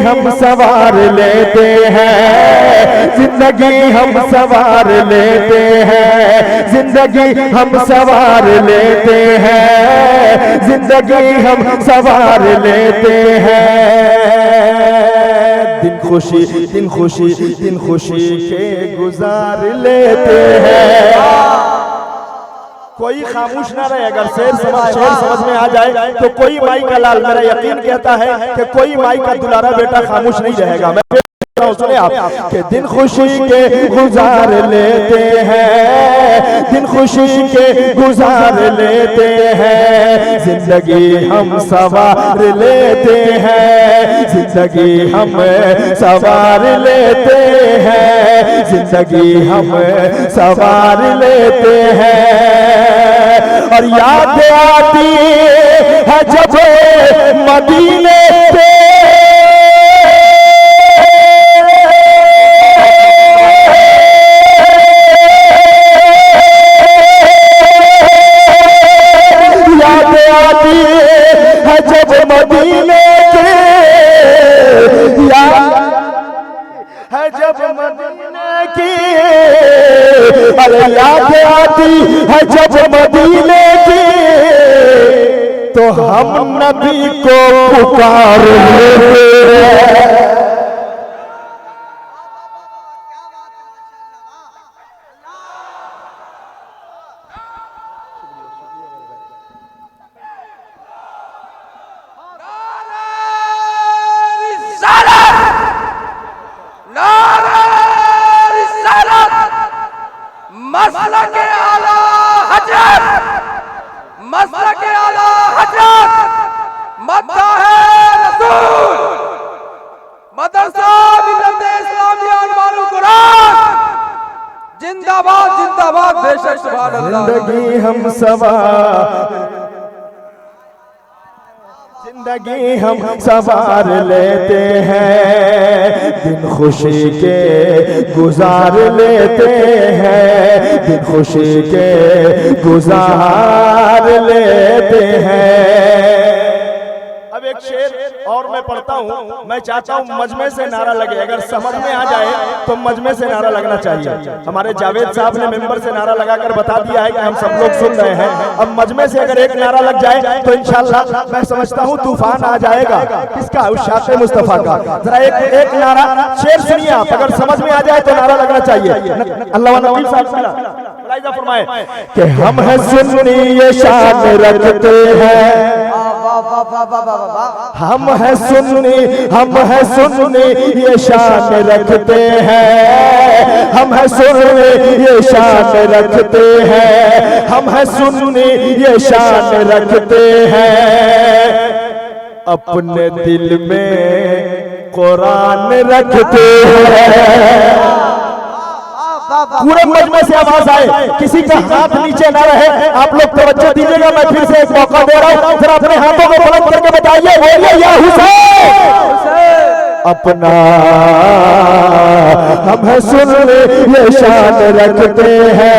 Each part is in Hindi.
हम सवार लेते हैं, जिंदगी हम सवार लेते हैं, जिंदगी हम सवार लेते हैं, जिंदगी हम सवार लेते हैं। दिन खुशी दिन खुशी दिन खुशी के गुजार लेते हैं। कोई खामोश ना रहे, अगर शेर समझ में आ जाए तो कोई माई का लाल, मेरा यकीन कहता है कि कोई माई का दुलारा बेटा खामोश नहीं रहेगा। मैं सुने आप कि दिन खुशी के गुजार लेते हैं, दिन खुशी के गुजार लेते हैं, जिंदगी हम सवार लेते हैं, जिंदगी हम सवार लेते हैं, जिंदगी हम सवार लेते हैं। और याद आती है जब मदीने पे याद आती है जब मदीने की, तो हम नबी को पुकार लेते हैं। मसलके आला हजरत, मसलके आला हजरत, मद्दा है रसूल, मदरसा मिल्लत इस्लामिया अनुवारुल कुरान, जिंदाबाद जिंदाबाद, बेशक सुभान अल्लाह। जिंदगी हम सवार, जिंदगी हम सवार लेते हैं, दिन खुशी के गुजार लेते हैं, दिन खुशी के गुजार लेते हैं। अब एक शेर और मैं पढ़ता हूँ, मैं चाहता हूँ मजमे से नारा लगे, अगर समझ में आ जाए तो मजमे से नारा लगना चाहिए। हमारे जावेद साहब ने मेंबर से नारा लगाकर बता दिया है कि हम सब लोग सुन रहे हैं। अब मजमे से अगर एक नारा लग जाए तो इंशाल्लाह मैं समझता हूँ तूफान आ जाएगा। किसका? उस शाफ़े मुस्तफा का। जरा एक नारा शेर सुनिए आप, अगर समझ में आ जाए तो नारा लगना चाहिए। अल्लाह नबी साहब फरमाए कि हम है सुन्नी ये शान रखते हैं, हम है सुन्नी, हम है सुन्नी ये शान रखते हैं, हम है सुन्नी ये शान रखते हैं, हम है सुन्नी ये शान रखते हैं, अपने दिल में कुरान रखते हैं। पूरे मजमे से आवाज आए, किसी का हाथ नीचे ना रहे, आप लोग तवज्जो दीजिएगा। मैं फिर से एक मौका दे रहा हूँ, फिर अपने हाथों को बुलंद करके बताइए, बोलिए या हुसैन। अपना हम है सुन्नी ये शान रखते हैं,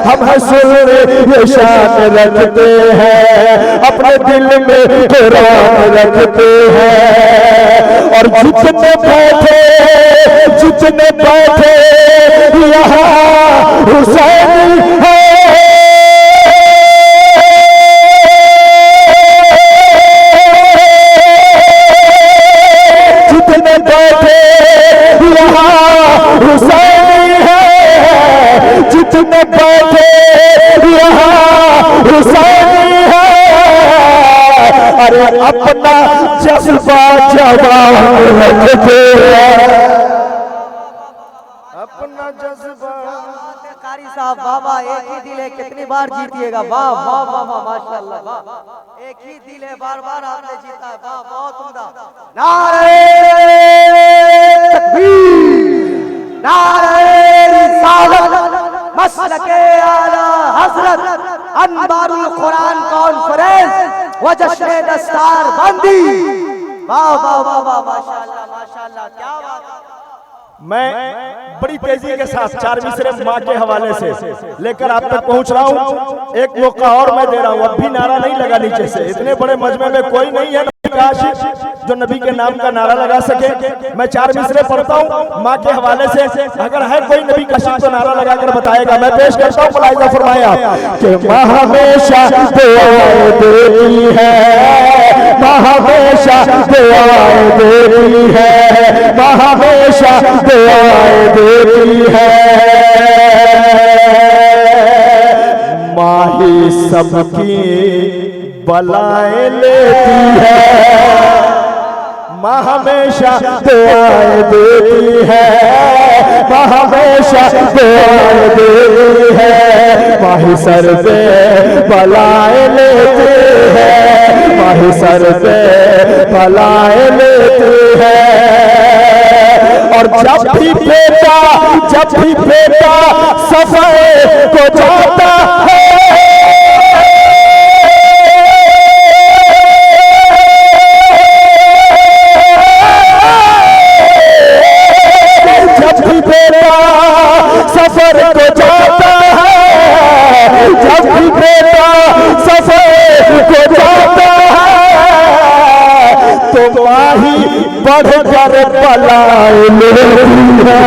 हम है सुन्नी ये शान रखते हैं, अपने दिल में कुरान रखते हैं। और जितने बैठे यहाँ हुसैन है, जितने बैठे यहाँ हुसैन है, जितने बैठे यहाँ हुसैन है। अरे अपना जज्बा जवान रखते हैं, अपना जज्बा। कारी साहब बाबा एक ही दिल है, कितनी बार जीतिएगा? वाह वाह वाह वाह, माशाअल्लाह, वाह। एक ही दिल है, बार बार आपने जीता है, वाह, बहुत उम्दा। नारे तकबीर, नारे रिसालत, मसलके आला हजरत, अनवारुल कुरान कॉन्फ्रेंस व जश्न दस्तार बंदी। वाह वाह वाह वाह, माशाअल्लाह माशाअल्लाह, क्या बात। मैं बड़ी तेजी के साथ 4 मिसरे माँ के हवाले से लेकर आप तक पहुंच रहा हूं। एक मौका और मैं दे रहा हूं, अब भी नारा नहीं लगा नीचे से। इतने बड़े मजमे में कोई नहीं है नबी का आशिक जो नबी के नाम का नारा लगा सके। मैं 4 मिसरे पढ़ता हूं माँ के हवाले से, अगर है कोई नबी का आशिक तो नारा लगाकर बताएगा। मैं पेश करता हूं, मुलाहिजा फरमाया कि माँ हमेशा दुआएं देती है, माँ हमेशा दुआएं देती है, माँ हमेशा दुआएं देती है, माँ ही सबकी बलाएं लेती है, माँ हमेशा दुआएं देती है, माँ हमेशा दुआएं देती है, माँ ही सर पे बलाएं लेती है, माँ ही सर पे बलाएं लेती है। और जब भी बेटा सफर को जाता है, जब भी बेटा सफर को जाता है, जब भी बेटा सफर को जाता है, तो माही बढ़कर बलाए लेती है,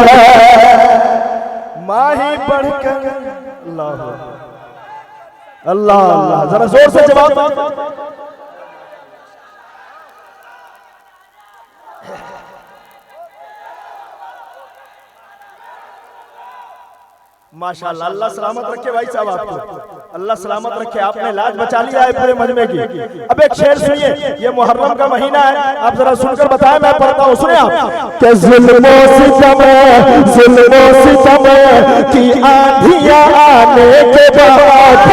माही बढ़कर। अल्लाह अल्लाह अल्लाह, जरा जोर से जवाब। माशाअल्लाह, अल्लाह सलामत रखे भाई साहब आपको, अल्लाह सलामत रखे। आपने लाज बचा लिया है पूरे मजमे की। अब एक शेर सुनिए, ये मुहर्रम का महीना है, आप जरा सुनकर बताएं, मैं पढ़ता हूँ, सुने आप। कि जुल्मों सितम की आंधियां आने के बाद,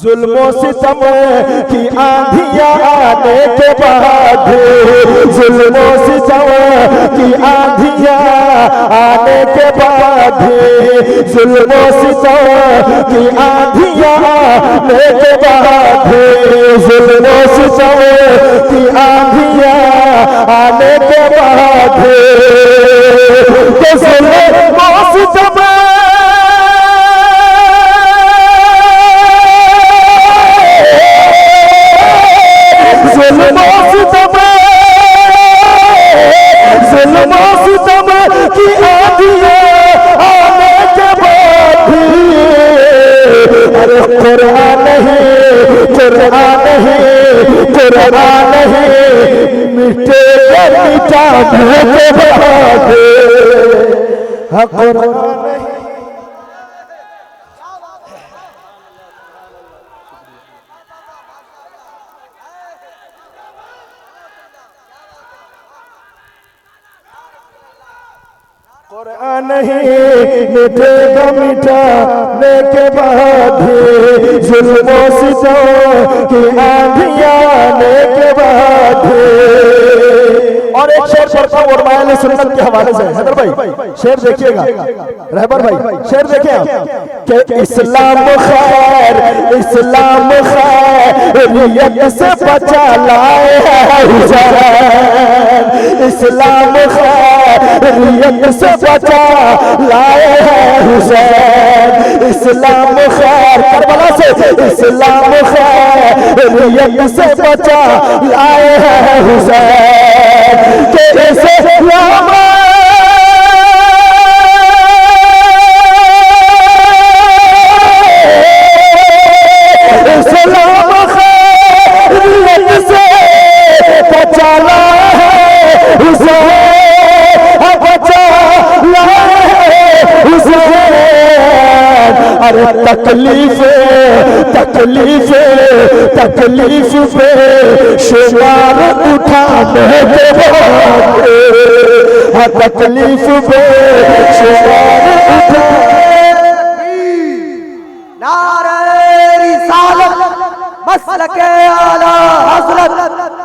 जुल्मों सितम की आंधियां आने के बाद, जुल्मों सितम की आंधियां आने के बाद, जुल्मों सितम की आंधियां आने के बाद, जुल्मों सितम की आंधियां आने के बाद, जुल्मों सितम की आंधियां आने के बाद, अरे कुरान नहीं मिटेगा मिटाने के बाद, हाँ कुरान नहीं। कुरान नहीं मिटेगा मिटाने के बाद, जुल्मों सितम की आंधियां आने के बाद। और एक शेर पढ़ता हूं और माया सुन्नत के हवाले से। हैदर भाई शेर देखिएगा, रहबर भाई शेर देखें आप कि इस्लाम खैर रियत से बचा लाए है हुसैन, इस्लाम खैर रियत से बचा लाए है हुसैन, इस्लाम खैर करबला से, इस्लाम खैर रियत से बचा लाए है हुसैन, के इस्लाम अरे तकलीफ पे शुमार उठाने के बाद, हाँ तकलीफ पे शुमार उठाने। नारे रिसालत मसलके आला हज़रत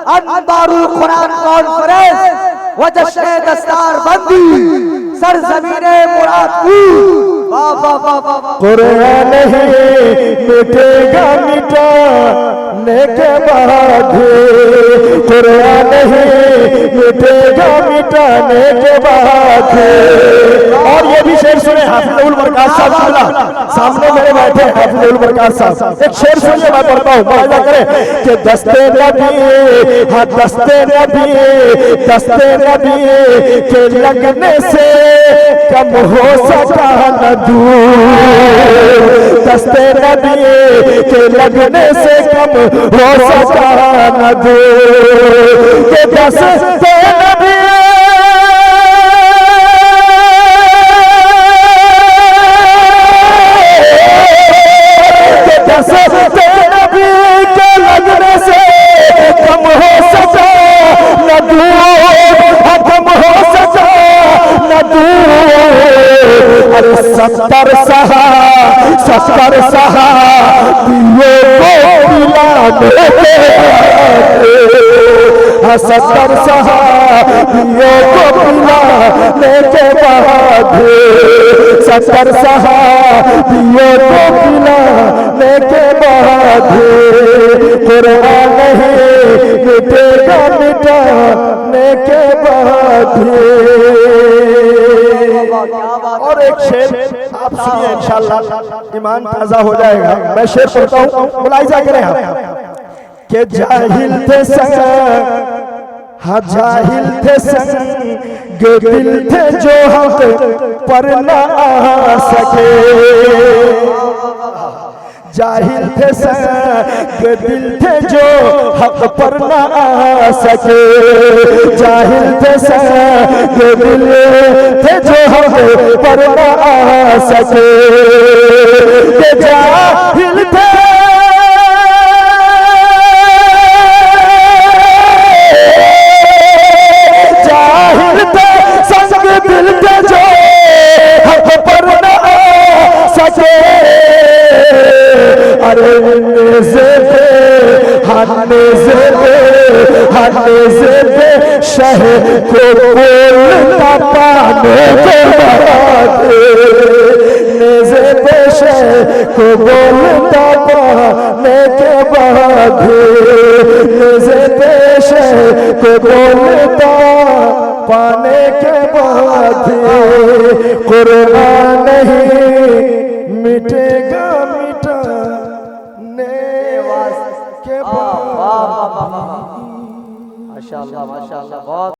अनवारुल कुरान कॉन्फ्रेंस व जश्न दस्तार बंदी सरजमीने मुराद वाह वाह वाह वाह। कुरान ही मिटेगा मिटाने के बाद, कुरान ही मिटेगा मिटाने के बाद। और ये भी शेर सुने हाफिजुल बरकात साहब सुना, सामने मेरे बैठे हाफिजुल बरकात साहब, एक शेर सुनिए मैं पढ़ता हूँ, मुलाहिजा करें कि दस्ते नबी, हाँ दस्ते नबी, दस्ते नबी के लगने से कम हो सका न दूर, दस्ते नबी के लगने से कम हो सका न दूर, के दस्ते नबी सत्तर सहा दियो को पिलाने के, सत्तर सहा दियो को पिलाने के बाद, सत्तर सहा दियो को पिलाने के बाद, कुरान ही मिटेगा मिटाने के बाद। और एक शेर आप सुनिए, इंशाअल्लाह ईमान ताजा हो जाएगा। मैं शेर पढ़ता हूँ, मुलाहिजा करें आप कि जाहिल थे संग, हाँ जाहिल थे संग दिल थे जो हक पर न आ सके, जाहिल थे संग दिल थे जो हक पर न आ सके, जाहिल थे संग दिल थे जो हक पर न आ सके, जाहिल थे जाहिल थे संग दिल थे जो हक पर न आ सके, अरे नेज़े पे शह को बोलता पाने के बाद, नेज़े पे शह को बोलता पाने के बाद, नेज़े पे शह को बोलता पाने के बाद, कुरान